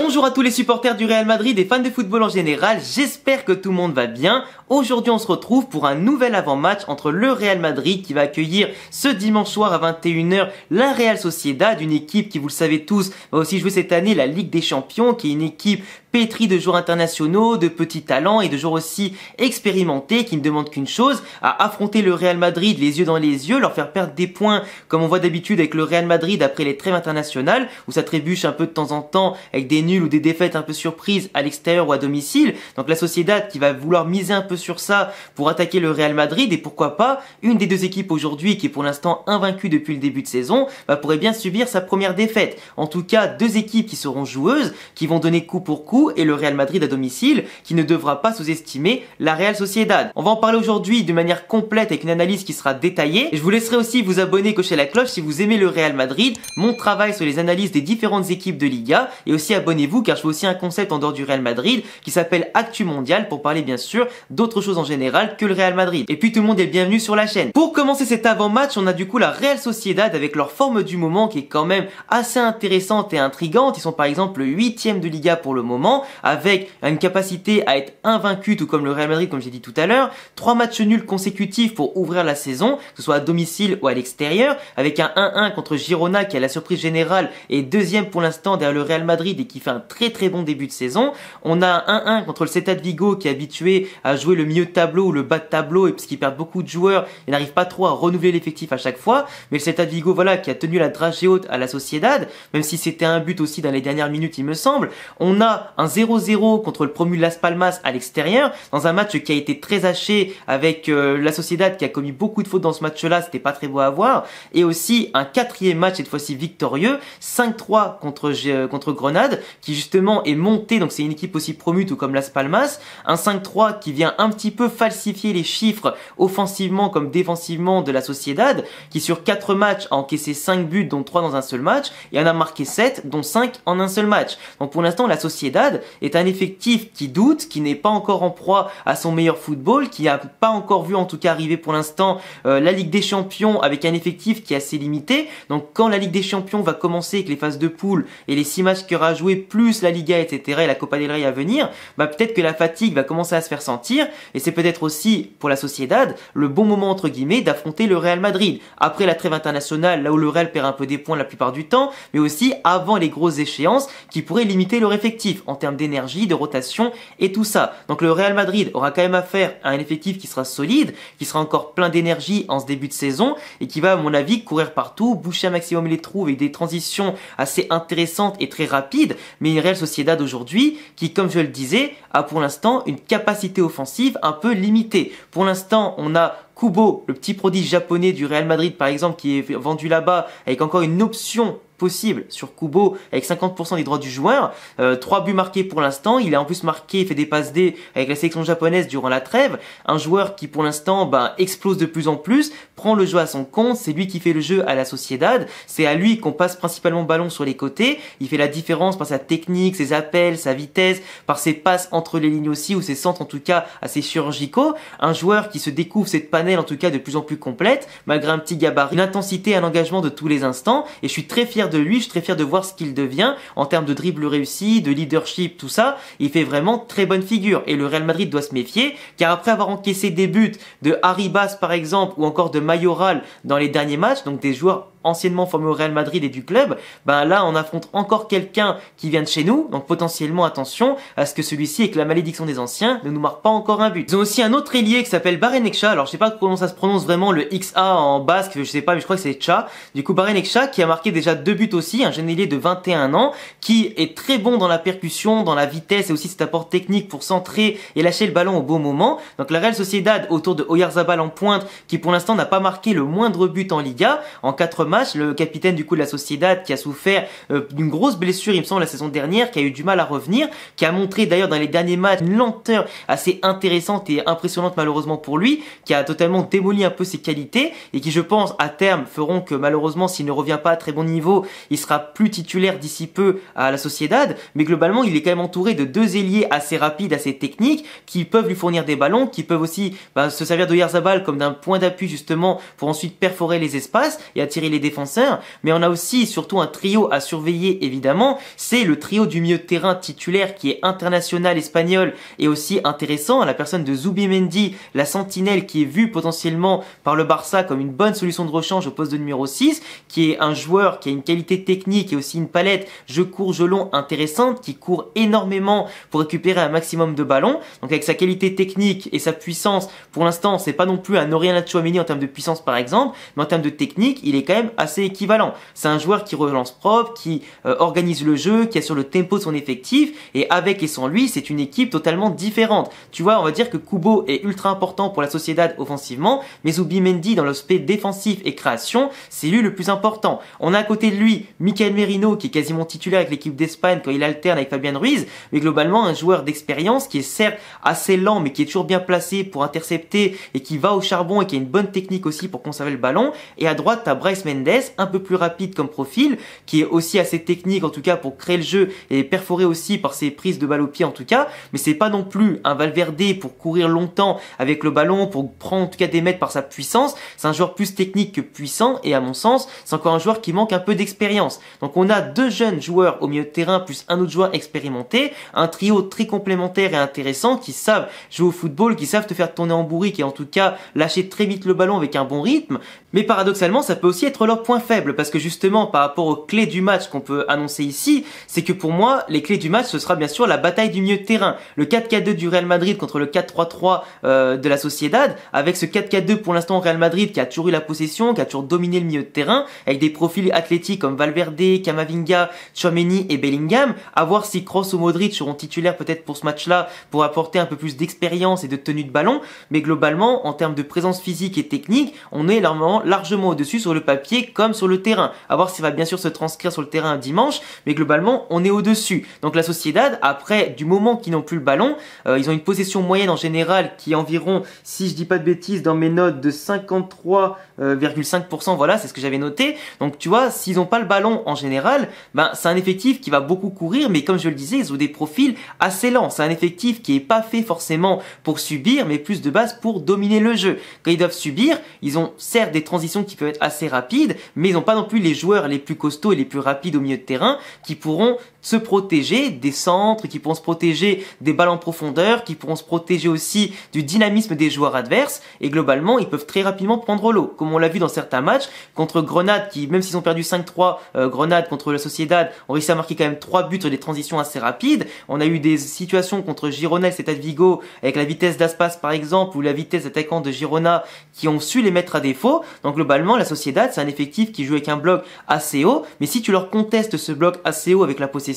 Bonjour à tous les supporters du Real Madrid et fans de football en général, j'espère que tout le monde va bien. Aujourd'hui on se retrouve pour un nouvel avant-match entre le Real Madrid qui va accueillir ce dimanche soir à 21 h la Real Sociedad, une équipe qui, vous le savez tous, va aussi jouer cette année la Ligue des Champions, qui est une équipe pétrie de joueurs internationaux, de petits talents et de joueurs aussi expérimentés qui ne demandent qu'une chose, à affronter le Real Madrid les yeux dans les yeux, leur faire perdre des points comme on voit d'habitude avec le Real Madrid après les trêves internationales où ça trébuche un peu de temps en temps avec des nuls ou des défaites un peu surprises à l'extérieur ou à domicile. Donc la Sociedad qui va vouloir miser un peu sur ça pour attaquer le Real Madrid et pourquoi pas une des deux équipes aujourd'hui qui est pour l'instant invaincue depuis le début de saison pourrait bien subir sa première défaite. En tout cas deux équipes qui seront joueuses, qui vont donner coup pour coup et le Real Madrid à domicile qui ne devra pas sous-estimer la Real Sociedad. On va en parler aujourd'hui de manière complète avec une analyse qui sera détaillée et je vous laisserai aussi vous abonner, cocher la cloche si vous aimez le Real Madrid, mon travail sur les analyses des différentes équipes de Liga et aussi abonnez-vous car je fais aussi un concept en dehors du Real Madrid qui s'appelle Actu Mondial pour parler bien sûr d'autres choses en général que le Real Madrid. Et puis tout le monde est le bienvenu sur la chaîne. Pour commencer cet avant-match, on a du coup la Real Sociedad avec leur forme du moment qui est quand même assez intéressante et intrigante. Ils sont par exemple le 8e de Liga pour le moment avec une capacité à être invaincu tout comme le Real Madrid comme j'ai dit tout à l'heure. 3 matchs nuls consécutifs pour ouvrir la saison, que ce soit à domicile ou à l'extérieur, avec un 1-1 contre Girona qui a la surprise générale et deuxième pour l'instant derrière le Real Madrid et qui fait un très bon début de saison. On a un 1-1 contre le Celta de Vigo qui est habitué à jouer le milieu de tableau ou le bas de tableau et parce qu'ils perdent beaucoup de joueurs, ils n'arrivent pas trop à renouveler l'effectif à chaque fois. Mais le Celta de Vigo voilà qui a tenu la dragée haute à la Sociedad, même si c'était un but aussi dans les dernières minutes il me semble. On a un 0-0 contre le promu Las Palmas à l'extérieur, dans un match qui a été très haché avec la Sociedad qui a commis beaucoup de fautes dans ce match-là, c'était pas très beau à voir. Et aussi un 4e match, cette fois-ci victorieux, 5-3 contre Grenade, qui justement est monté, donc c'est une équipe aussi promue tout comme Las Palmas. Un 5-3 qui vient un petit peu falsifier les chiffres offensivement comme défensivement de la Sociedad, qui sur 4 matchs a encaissé 5 buts, dont 3 dans un seul match, et en a marqué 7, dont 5 en un seul match. Donc pour l'instant, la Sociedad est un effectif qui doute, qui n'est pas encore en proie à son meilleur football, qui n'a pas encore vu en tout cas arriver pour l'instant la Ligue des Champions avec un effectif qui est assez limité. Donc quand la Ligue des Champions va commencer avec les phases de poule et les 6 matchs qu'il y aura à jouer plus la Liga etc et la Copa del Rey à venir, peut-être que la fatigue va commencer à se faire sentir et c'est peut-être aussi pour la Sociedad le bon moment entre guillemets d'affronter le Real Madrid après la trêve internationale là où le Real perd un peu des points la plupart du temps, mais aussi avant les grosses échéances qui pourraient limiter leur effectif en termes d'énergie, de rotation et tout ça. Donc le Real Madrid aura quand même affaire à un effectif qui sera solide, qui sera encore plein d'énergie en ce début de saison et qui va à mon avis courir partout, boucher un maximum les trous avec des transitions assez intéressantes et très rapides, mais une Real Sociedad aujourd'hui qui, comme je le disais, a pour l'instant une capacité offensive un peu limitée. Pour l'instant, on a Kubo, le petit prodige japonais du Real Madrid par exemple, qui est vendu là-bas avec encore une option possible sur Kubo avec 50% des droits du joueur, 3 buts marqués pour l'instant, il a en plus marqué, fait des passes D avec la sélection japonaise durant la trêve, un joueur qui pour l'instant explose de plus en plus, prend le jeu à son compte, c'est lui qui fait le jeu à la Sociedad, c'est à lui qu'on passe principalement le ballon sur les côtés, il fait la différence par sa technique, ses appels, sa vitesse, par ses passes entre les lignes aussi, ou ses centres en tout cas assez chirurgicaux, un joueur qui se découvre cette panel en tout cas de plus en plus complète, malgré un petit gabarit, une intensité, un engagement de tous les instants, et je suis très fier de lui, je suis très fier de voir ce qu'il devient en termes de dribble réussi, de leadership, tout ça. Il fait vraiment très bonne figure et le Real Madrid doit se méfier car après avoir encaissé des buts de Arribas par exemple ou encore de Mayoral dans les derniers matchs, donc des joueurs anciennement formé au Real Madrid et du club, là on affronte encore quelqu'un qui vient de chez nous, donc potentiellement attention à ce que celui-ci avec la malédiction des anciens ne nous marque pas encore un but. Ils ont aussi un autre ailier qui s'appelle Barrenechea, alors je sais pas comment ça se prononce vraiment le XA en basque, je sais pas mais je crois que c'est Cha, du coup Barrenechea qui a marqué déjà 2 buts aussi, un jeune ailier de 21 ans qui est très bon dans la percussion, dans la vitesse et aussi cet apport technique pour centrer et lâcher le ballon au bon moment. Donc la Real Sociedad autour de Oyarzabal en pointe qui pour l'instant n'a pas marqué le moindre but en Liga, en 4 match, le capitaine du coup de la Sociedad qui a souffert d'une grosse blessure il me semble la saison dernière, qui a eu du mal à revenir, qui a montré d'ailleurs dans les derniers matchs une lenteur assez intéressante et impressionnante malheureusement pour lui, qui a totalement démoli un peu ses qualités et qui je pense à terme feront que malheureusement s'il ne revient pas à très bon niveau, il sera plus titulaire d'ici peu à la Sociedad, mais globalement il est quand même entouré de 2 ailiers assez rapides, assez techniques, qui peuvent lui fournir des ballons, qui peuvent aussi se servir de Oyarzabal comme d'un point d'appui justement pour ensuite perforer les espaces et attirer les les défenseurs, mais on a aussi surtout un trio à surveiller évidemment, c'est le trio du milieu de terrain titulaire qui est international espagnol et aussi intéressant, la personne de Zubimendi, la sentinelle qui est vue potentiellement par le Barça comme une bonne solution de rechange au poste de numéro 6, qui est un joueur qui a une qualité technique et aussi une palette jeu court, jeu long intéressante, qui court énormément pour récupérer un maximum de ballons. Donc avec sa qualité technique et sa puissance, pour l'instant c'est pas non plus un Aurélien Tchouaméni en termes de puissance par exemple, mais en termes de technique il est quand même assez équivalent. C'est un joueur qui relance propre, qui organise le jeu, qui assure le tempo de son effectif, et avec et sans lui c'est une équipe totalement différente. Tu vois, on va dire que Kubo est ultra important pour la Sociedad offensivement, mais Zubimendi dans l'aspect défensif et création, c'est lui le plus important. On a à côté de lui Michael Merino qui est quasiment titulaire avec l'équipe d'Espagne quand il alterne avec Fabian Ruiz, mais globalement un joueur d'expérience qui est certes assez lent mais qui est toujours bien placé pour intercepter et qui va au charbon et qui a une bonne technique aussi pour conserver le ballon. Et à droite t'as Brais Mendes, un peu plus rapide comme profil, qui est aussi assez technique en tout cas pour créer le jeu et perforer aussi par ses prises de balle au pied en tout cas, mais c'est pas non plus un Valverde pour courir longtemps avec le ballon, pour prendre en tout cas des mètres par sa puissance. C'est un joueur plus technique que puissant et à mon sens c'est encore un joueur qui manque un peu d'expérience. Donc on a deux jeunes joueurs au milieu de terrain plus un autre joueur expérimenté, un trio très complémentaire et intéressant qui savent jouer au football, qui savent te faire tourner en bourrique et en tout cas lâcher très vite le ballon avec un bon rythme. Mais paradoxalement ça peut aussi être leur point faible, parce que justement par rapport aux clés du match qu'on peut annoncer ici, c'est que pour moi les clés du match ce sera bien sûr la bataille du milieu de terrain, le 4-4-2 du Real Madrid contre le 4-3-3 de la Sociedad, avec ce 4-4-2 pour l'instant au Real Madrid qui a toujours eu la possession, qui a toujours dominé le milieu de terrain, avec des profils athlétiques comme Valverde, Camavinga, Tchouaméni et Bellingham, à voir si Kroos ou Modric seront titulaires peut-être pour ce match-là pour apporter un peu plus d'expérience et de tenue de ballon, mais globalement en termes de présence physique et technique, on est largement au-dessus sur le papier comme sur le terrain. À voir s'il va bien sûr se transcrire sur le terrain un dimanche, mais globalement on est au-dessus. Donc la Sociedad, après du moment qu'ils n'ont plus le ballon, ils ont une possession moyenne en général qui est environ, si je dis pas de bêtises dans mes notes, de 53,5%, voilà, c'est ce que j'avais noté. Donc tu vois, s'ils n'ont pas le ballon en général, ben c'est un effectif qui va beaucoup courir, mais comme je le disais, ils ont des profils assez lents. C'est un effectif qui est pas fait forcément pour subir, mais plus de base pour dominer le jeu. Quand ils doivent subir, ils ont certes des transitions qui peuvent être assez rapides, mais ils n'ont pas non plus les joueurs les plus costauds et les plus rapides au milieu de terrain qui pourront se protéger des centres, qui pourront se protéger des balles en profondeur, qui pourront se protéger aussi du dynamisme des joueurs adverses, et globalement ils peuvent très rapidement prendre l'eau, comme on l'a vu dans certains matchs contre Grenade, qui même s'ils ont perdu 5-3, Grenade contre la Sociedad ont réussi à marquer quand même 3 buts sur des transitions assez rapides. On a eu des situations contre Girona, Celta de Vigo avec la vitesse d'Aspas par exemple, ou la vitesse d'attaquant de Girona qui ont su les mettre à défaut. Donc globalement la Sociedad c'est un effectif qui joue avec un bloc assez haut, mais si tu leur contestes ce bloc assez haut avec la possession,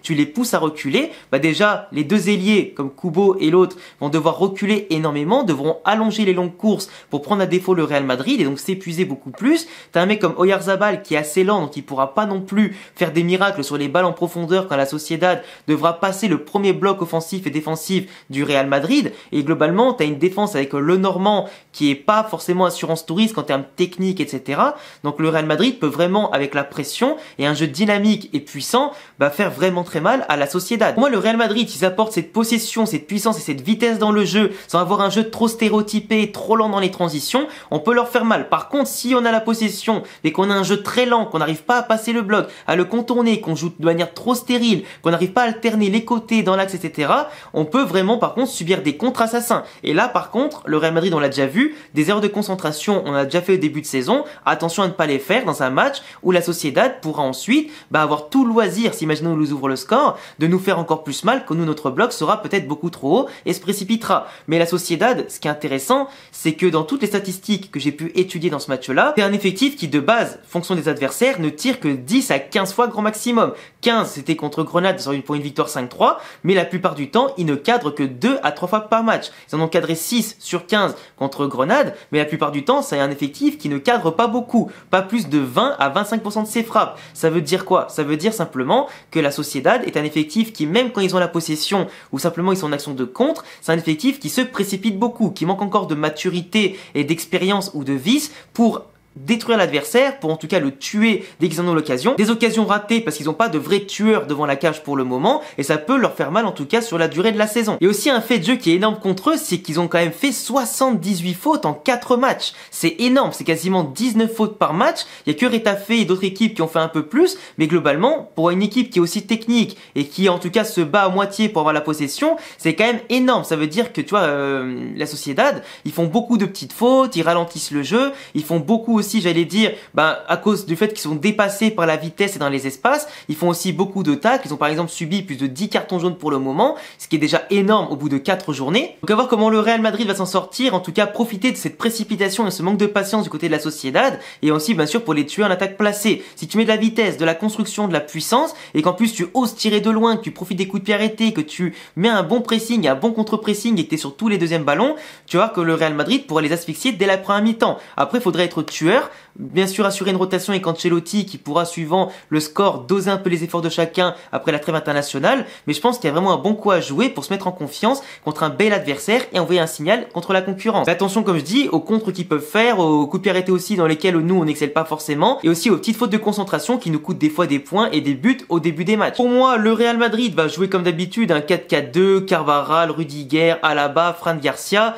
tu les pousses à reculer, bah déjà les deux ailiers comme Kubo et l'autre vont devoir reculer énormément, devront allonger les longues courses pour prendre à défaut le Real Madrid et donc s'épuiser beaucoup plus. T'as un mec comme Oyarzabal qui est assez lent, donc il pourra pas non plus faire des miracles sur les balles en profondeur quand la Sociedad devra passer le premier bloc offensif et défensif du Real Madrid. Et globalement t'as une défense avec le Normand qui est pas forcément assurance tout risque en termes techniques, etc. Donc le Real Madrid peut vraiment, avec la pression et un jeu dynamique et puissant, faire vraiment très mal à la Sociedad. Pour moi, le Real Madrid, s'ils apportent cette possession, cette puissance et cette vitesse dans le jeu, sans avoir un jeu trop stéréotypé, trop lent dans les transitions, on peut leur faire mal. Par contre, si on a la possession, mais qu'on a un jeu très lent, qu'on n'arrive pas à passer le bloc, à le contourner, qu'on joue de manière trop stérile, qu'on n'arrive pas à alterner les côtés dans l'axe, etc., on peut vraiment, par contre, subir des contre-assassins. Et là, par contre, le Real Madrid, on l'a déjà vu, des erreurs de concentration, on a déjà fait au début de saison, attention à ne pas les faire dans un match où la Sociedad pourra ensuite avoir tout loisir, s'imaginer nous ouvre le score, de nous faire encore plus mal quand nous, notre bloc sera peut-être beaucoup trop haut et se précipitera. Mais la Sociedad, ce qui est intéressant, c'est que dans toutes les statistiques que j'ai pu étudier dans ce match-là, c'est un effectif qui de base, fonction des adversaires, ne tire que 10 à 15 fois grand maximum. 15 c'était contre Grenade pour une victoire 5-3, mais la plupart du temps, ils ne cadrent que 2 à 3 fois par match. Ils en ont cadré 6 sur 15 contre Grenade, mais la plupart du temps, c'est un effectif qui ne cadre pas beaucoup, pas plus de 20 à 25% de ses frappes. Ça veut dire quoi? Ça veut dire simplement que la Sociedad est un effectif qui, même quand ils ont la possession ou simplement ils sont en action de contre, c'est un effectif qui se précipite beaucoup, qui manque encore de maturité et d'expérience ou de vice pour détruire l'adversaire, pour en tout cas le tuer dès qu'ils en ont l'occasion. Des occasions ratées parce qu'ils n'ont pas de vrais tueurs devant la cage pour le moment, et ça peut leur faire mal en tout cas sur la durée de la saison. Et aussi un fait de jeu qui est énorme contre eux, c'est qu'ils ont quand même fait 78 fautes en 4 matchs. C'est énorme, c'est quasiment 19 fautes par match. Il y a que Retafe et d'autres équipes qui ont fait un peu plus, mais globalement, pour une équipe qui est aussi technique et qui en tout cas se bat à moitié pour avoir la possession, c'est quand même énorme. Ça veut dire que tu vois, la Sociedad, ils font beaucoup de petites fautes, ils ralentissent le jeu, ils font beaucoup aussi, j'allais dire, à cause du fait qu'ils sont dépassés par la vitesse et dans les espaces, ils font aussi beaucoup de tacles. Ils ont par exemple subi plus de 10 cartons jaunes pour le moment, ce qui est déjà énorme au bout de 4 journées. Donc à voir comment le Real Madrid va s'en sortir, en tout cas profiter de cette précipitation et ce manque de patience du côté de la Sociedad, et aussi bien sûr pour les tuer en attaque placée. Si tu mets de la vitesse, de la construction, de la puissance, et qu'en plus tu oses tirer de loin, que tu profites des coups de pied arrêtés, que tu mets un bon pressing, un bon contre-pressing et que tu es sur tous les deuxièmes ballons, tu vois que le Real Madrid pourrait les asphyxier dès la première mi-temps. Après, il faudrait être tueur, bien sûr assurer une rotation avec Ancelotti qui pourra, suivant le score, doser un peu les efforts de chacun après la trêve internationale, mais je pense qu'il y a vraiment un bon coup à jouer pour se mettre en confiance contre un bel adversaire et envoyer un signal contre la concurrence. Mais attention, comme je dis, aux contres qu'ils peuvent faire, aux coups de pied arrêtés aussi dans lesquels nous on n'excelle pas forcément, et aussi aux petites fautes de concentration qui nous coûtent des fois des points et des buts au début des matchs. Pour moi, le Real Madrid va jouer comme d'habitude un 4-4-2, Carvajal, Rudiger, Alaba, Fran Garcia,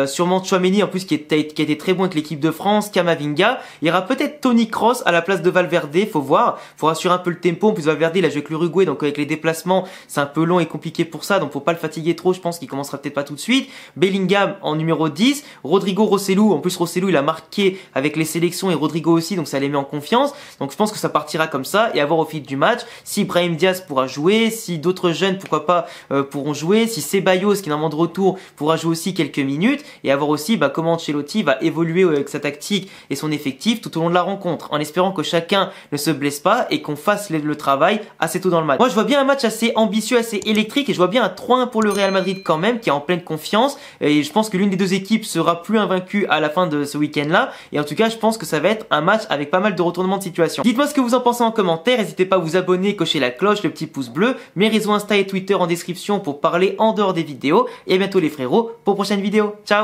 sûrement Tchouaméni en plus qui a été très bon avec l'équipe de France, Camavinga. Il y aura peut-être Toni Kroos à la place de Valverde, faut voir, faut assurer un peu le tempo. En plus Valverde il a joué avec l'Uruguay, donc avec les déplacements c'est un peu long et compliqué pour ça, donc faut pas le fatiguer trop, je pense qu'il commencera peut-être pas tout de suite. Bellingham en numéro 10, Rodrigo Rossellou, en plus Rossellou il a marqué avec les sélections et Rodrigo aussi, donc ça les met en confiance, donc je pense que ça partira comme ça, et à voir au fil du match si Brahim Diaz pourra jouer, si d'autres jeunes pourquoi pas pourront jouer, si Ceballos qui est normalement de retour pourra jouer aussi quelques minutes, et à voir aussi comment Ancelotti va évoluer avec sa tactique et son effectif tout au long de la rencontre, en espérant que chacun ne se blesse pas et qu'on fasse le travail assez tôt dans le match. Moi je vois bien un match assez ambitieux, assez électrique, et je vois bien un 3-1 pour le Real Madrid quand même, qui est en pleine confiance, et je pense que l'une des deux équipes sera plus invaincue à la fin de ce week-end là, et en tout cas je pense que ça va être un match avec pas mal de retournements de situation. Dites-moi ce que vous en pensez en commentaire, n'hésitez pas à vous abonner, cocher la cloche, le petit pouce bleu, mes réseaux Insta et Twitter en description pour parler en dehors des vidéos, et à bientôt les frérots pour prochaine vidéo. Ciao.